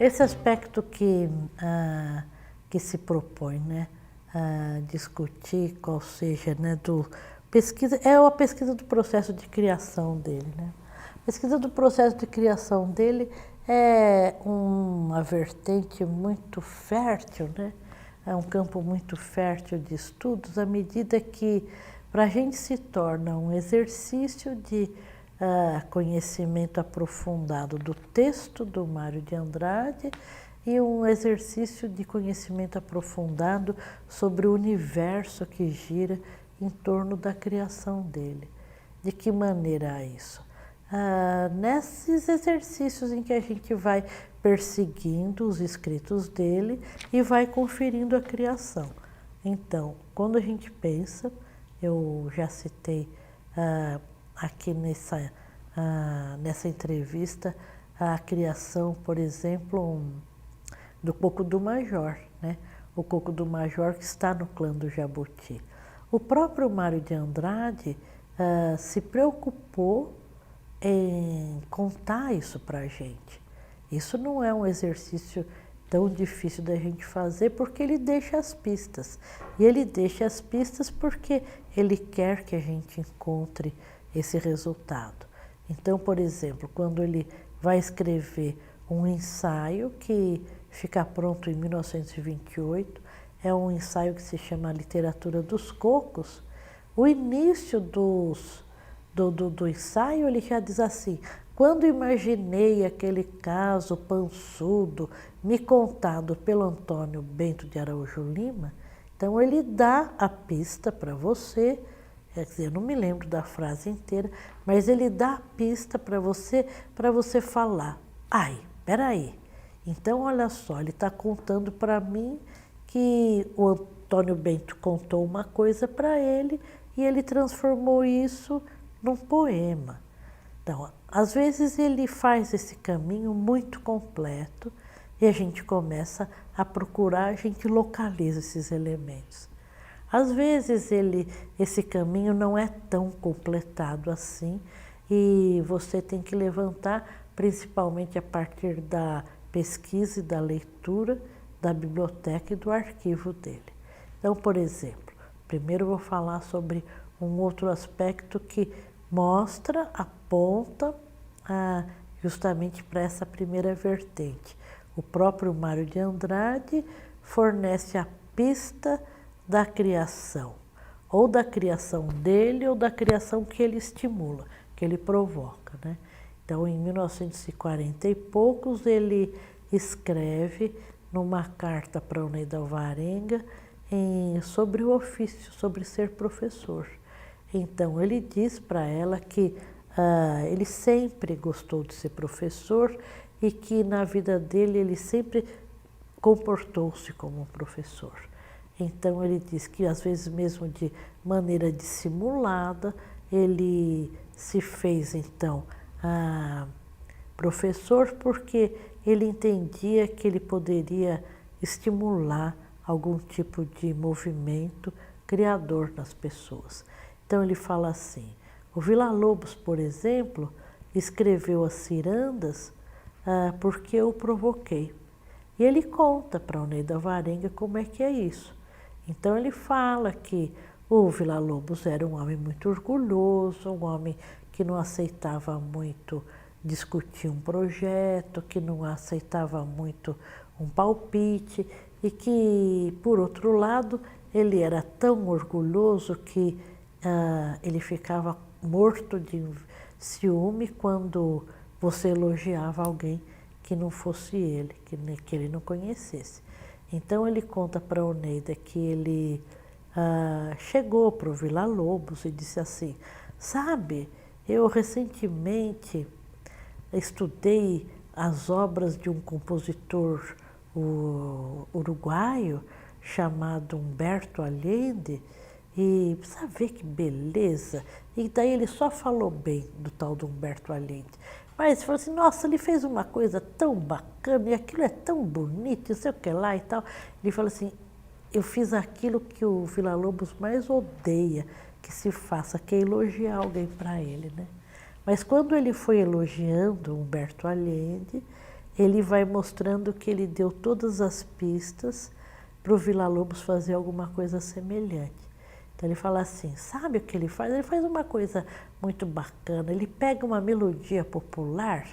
esse aspecto que se propõe, né, discutir qual seja, né, é a pesquisa do processo de criação dele, né? A pesquisa do processo de criação dele é uma vertente muito fértil, né? É um campo muito fértil de estudos, à medida que para a gente se torna um exercício de conhecimento aprofundado do texto do Mário de Andrade e um exercício de conhecimento aprofundado sobre o universo que gira em torno da criação dele. De que maneira é isso? Nesses exercícios em que a gente vai perseguindo os escritos dele e vai conferindo a criação. Então, quando a gente pensa, eu já citei aqui nessa entrevista a criação, por exemplo, do Coco do Major, né? O Coco do Major que está no clã do Jabuti. O próprio Mário de Andrade se preocupou em contar isso para a gente. Isso não é um exercício tão difícil da gente fazer, porque ele deixa as pistas. E ele deixa as pistas porque ele quer que a gente encontre esse resultado. Então, por exemplo, quando ele vai escrever um ensaio que fica pronto em 1928, é um ensaio que se chama Literatura dos Cocos, o início do ensaio ele já diz assim: quando imaginei aquele caso pançudo me contado pelo Antônio Bento de Araújo Lima, então ele dá a pista para você, quer dizer, eu não me lembro da frase inteira, mas ele dá a pista para você falar: ai, peraí, então olha só, ele está contando para mim que o Antônio Bento contou uma coisa para ele e ele transformou isso num poema. Então, às vezes ele faz esse caminho muito completo e a gente começa a procurar, a gente localiza esses elementos. Às vezes esse caminho não é tão completado assim e você tem que levantar, principalmente a partir da pesquisa e da leitura da biblioteca e do arquivo dele. Então, por exemplo, primeiro eu vou falar sobre um outro aspecto que mostra, aponta justamente para essa primeira vertente. O próprio Mário de Andrade fornece a pista da criação, ou da criação dele, ou da criação que ele estimula, que ele provoca, né? Então, em 1940 e poucos, ele escreve numa carta para Oneida Alvarenga sobre o ofício, sobre ser professor. Então, ele diz para ela que ele sempre gostou de ser professor e que na vida dele ele sempre comportou-se como um professor. Então, ele diz que às vezes mesmo de maneira dissimulada, ele se fez então professor porque ele entendia que ele poderia estimular algum tipo de movimento criador nas pessoas. Então ele fala assim: o Villa-Lobos, por exemplo, escreveu as cirandas porque eu o provoquei. E ele conta para Oneida Alvarenga como é que é isso. Então ele fala que o Villa-Lobos era um homem muito orgulhoso, um homem que não aceitava muito discutir um projeto, que não aceitava muito um palpite e que, por outro lado, ele era tão orgulhoso que ele ficava morto de ciúme quando você elogiava alguém que não fosse ele, que ele não conhecesse. Então ele conta para Oneida que ele chegou para o Villa-Lobos e disse assim: sabe, eu recentemente estudei as obras de um compositor uruguaio chamado Humberto Allende e precisa ver que beleza. E daí ele só falou bem do tal do Humberto Allende. Mas falou assim: nossa, ele fez uma coisa tão bacana e aquilo é tão bonito, não sei o que lá e tal. Ele falou assim: eu fiz aquilo que o Villa-Lobos mais odeia que se faça, que é elogiar alguém para ele, né? Mas quando ele foi elogiando Humberto Allende, ele vai mostrando que ele deu todas as pistas para o Villa-Lobos fazer alguma coisa semelhante. Então ele fala assim, sabe o que ele faz? Ele faz uma coisa muito bacana, ele pega uma melodia popular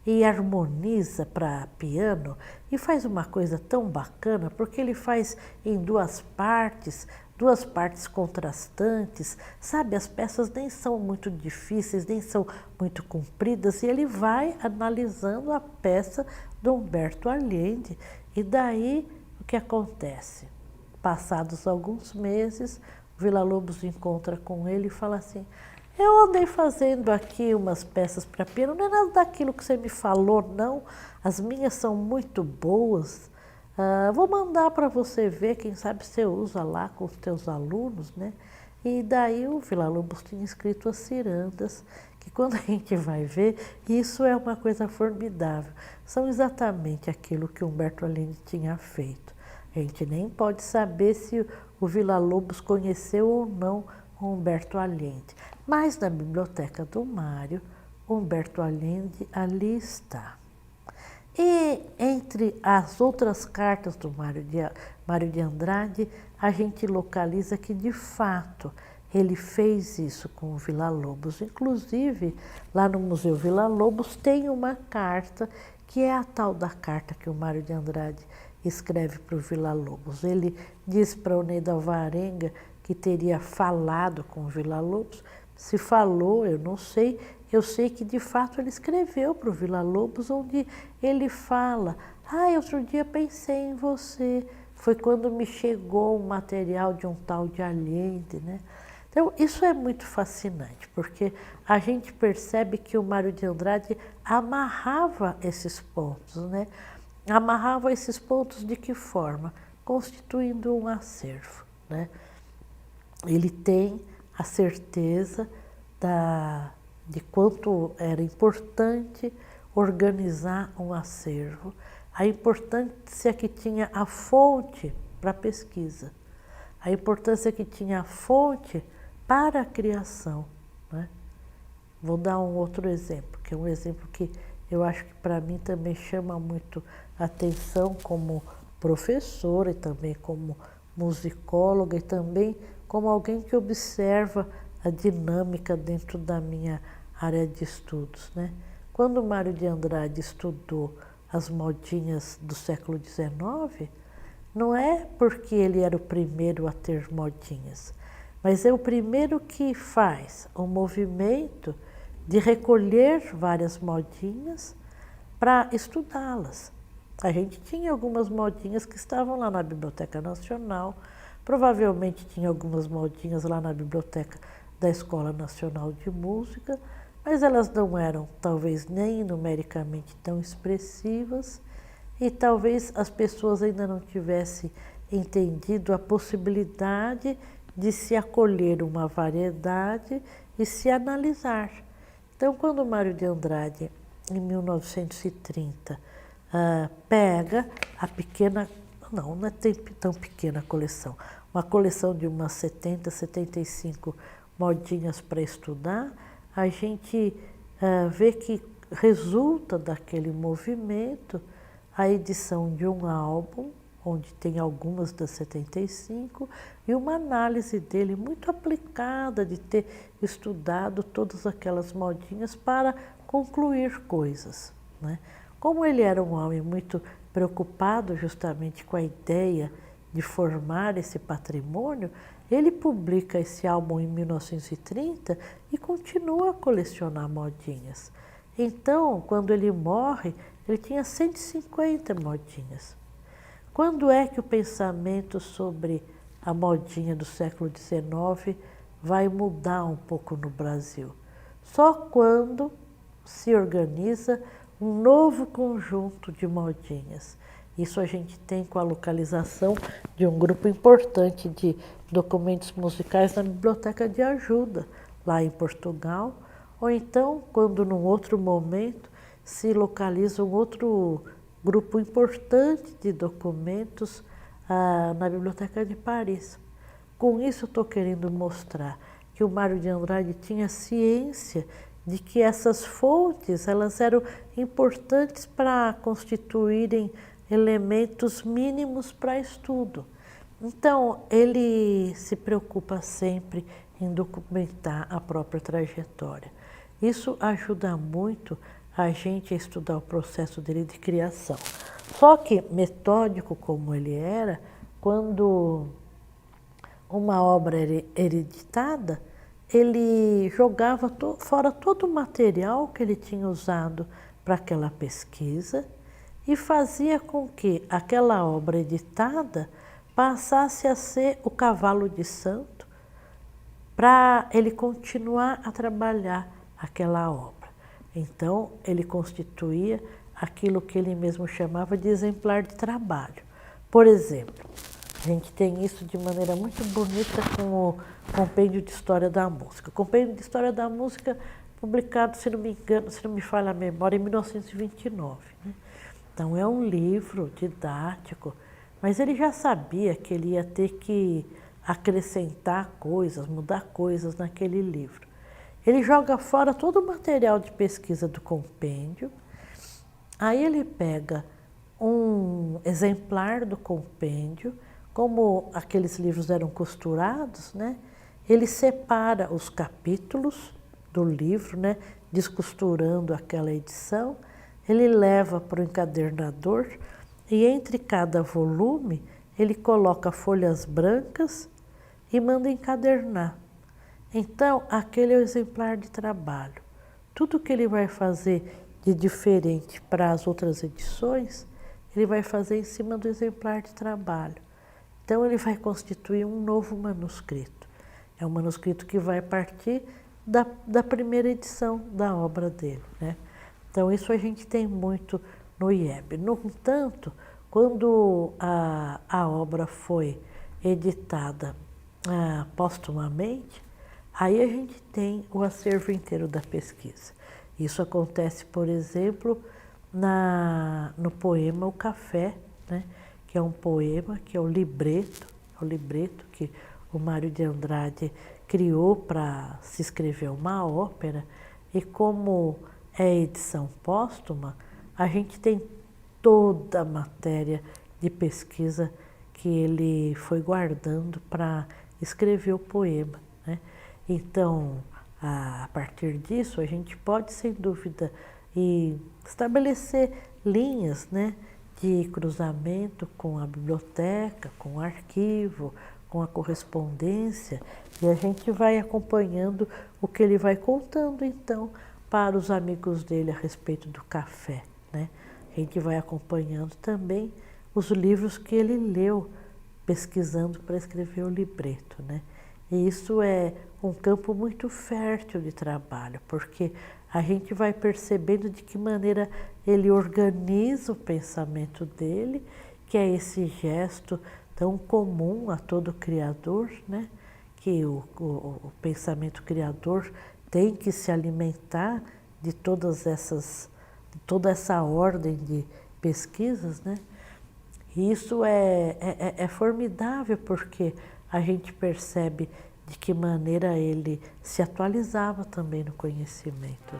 e harmoniza para piano e faz uma coisa tão bacana, porque ele faz em duas partes contrastantes, sabe? As peças nem são muito difíceis, nem são muito compridas, e ele vai analisando a peça do Humberto Allende. E daí o que acontece? Passados alguns meses, o Villa-Lobos encontra com ele e fala assim, eu andei fazendo aqui umas peças para piano, não é nada daquilo que você me falou, não. As minhas são muito boas. Vou mandar para você ver, quem sabe você usa lá com os teus alunos, né? E daí o Villa-Lobos tinha escrito as cirandas, que quando a gente vai ver, isso é uma coisa formidável. São exatamente aquilo que Humberto Allende tinha feito. A gente nem pode saber se o Villa-Lobos conheceu ou não Humberto Allende. Mas na biblioteca do Mário, Humberto Allende ali está. E entre as outras cartas do Mário de Andrade, a gente localiza que de fato ele fez isso com o Villa-Lobos. Inclusive, lá no Museu Villa-Lobos tem uma carta que é a tal da carta que o Mário de Andrade escreve para o Villa-Lobos. Ele diz para o Ney Alvarenga que teria falado com o Villa-Lobos. Se falou, eu não sei. Eu sei que, de fato, ele escreveu para o Villa-Lobos, onde ele fala, outro dia pensei em você, foi quando me chegou um material de um tal de Allende, né? Então, isso é muito fascinante, porque a gente percebe que o Mário de Andrade amarrava esses pontos, né? Amarrava esses pontos de que forma? Constituindo um acervo, né? Ele tem a certeza de quanto era importante organizar um acervo, a importância que tinha a fonte para a pesquisa, a importância que tinha a fonte para a criação, né? Vou dar um outro exemplo, que é um exemplo que eu acho que para mim também chama muito atenção como professora e também como musicóloga e também como alguém que observa a dinâmica dentro da minha área de estudos, né? Quando o Mário de Andrade estudou as modinhas do século XIX, não é porque ele era o primeiro a ter modinhas, mas é o primeiro que faz um movimento de recolher várias modinhas para estudá-las. A gente tinha algumas modinhas que estavam lá na Biblioteca Nacional, provavelmente tinha algumas modinhas lá na biblioteca da Escola Nacional de Música, mas elas não eram talvez nem numericamente tão expressivas e talvez as pessoas ainda não tivessem entendido a possibilidade de se acolher uma variedade e se analisar. Então, quando o Mário de Andrade, em 1930, pega a pequena, não é tão pequena a coleção, uma coleção de umas 70, 75 modinhas para estudar, a gente vê que resulta daquele movimento a edição de um álbum, onde tem algumas das 75, e uma análise dele muito aplicada de ter estudado todas aquelas modinhas para concluir coisas, né? Como ele era um homem muito preocupado justamente com a ideia de formar esse patrimônio, ele publica esse álbum em 1930 e continua a colecionar modinhas. Então, quando ele morre, ele tinha 150 modinhas. Quando é que o pensamento sobre a modinha do século XIX vai mudar um pouco no Brasil? Só quando se organiza um novo conjunto de modinhas. Isso a gente tem com a localização de um grupo importante de documentos musicais na Biblioteca de Ajuda, lá em Portugal, ou então, quando num outro momento se localiza um outro grupo importante de documentos na Biblioteca de Paris. Com isso, eu estou querendo mostrar que o Mário de Andrade tinha ciência de que essas fontes elas eram importantes para constituírem elementos mínimos para estudo. Então, ele se preocupa sempre em documentar a própria trajetória. Isso ajuda muito a gente a estudar o processo dele de criação. Só que, metódico como ele era, quando uma obra era editada, ele jogava fora todo o material que ele tinha usado para aquela pesquisa e fazia com que aquela obra editada passasse a ser o cavalo de santo para ele continuar a trabalhar aquela obra. Então, ele constituía aquilo que ele mesmo chamava de exemplar de trabalho. Por exemplo, a gente tem isso de maneira muito bonita com o Compêndio de História da Música. O Compêndio de História da Música, publicado, se não me engano, se não me falha a memória, em 1929. Né? Então, é um livro didático, mas ele já sabia que ele ia ter que acrescentar coisas, mudar coisas naquele livro. Ele joga fora todo o material de pesquisa do compêndio, aí ele pega um exemplar do compêndio, como aqueles livros eram costurados, né? Ele separa os capítulos do livro, né? Descosturando aquela edição, ele leva para o encadernador e entre cada volume ele coloca folhas brancas e manda encadernar. Então, aquele é o exemplar de trabalho. Tudo que ele vai fazer de diferente para as outras edições, ele vai fazer em cima do exemplar de trabalho. Então, ele vai constituir um novo manuscrito. É um manuscrito que vai partir da primeira edição da obra dele, né? Então, isso a gente tem muito no IEB. No entanto, quando a obra foi editada póstumamente, aí a gente tem o acervo inteiro da pesquisa. Isso acontece, por exemplo, no poema O Café, né? Que é um poema, que é o libreto que o Mário de Andrade criou para se escrever uma ópera, e como é edição póstuma, a gente tem toda a matéria de pesquisa que ele foi guardando para escrever o poema, né? Então, a partir disso, a gente pode, sem dúvida, estabelecer linhas, né, de cruzamento com a biblioteca, com o arquivo, com a correspondência, e a gente vai acompanhando o que ele vai contando, então, para os amigos dele a respeito do café, né? A gente vai acompanhando também os livros que ele leu, pesquisando para escrever o libreto, né? E isso é um campo muito fértil de trabalho, porque a gente vai percebendo de que maneira ele organiza o pensamento dele, que é esse gesto tão comum a todo criador, né? Que o pensamento criador tem que se alimentar de toda essa ordem de pesquisas, né? E isso é formidável, porque a gente percebe de que maneira ele se atualizava também no conhecimento.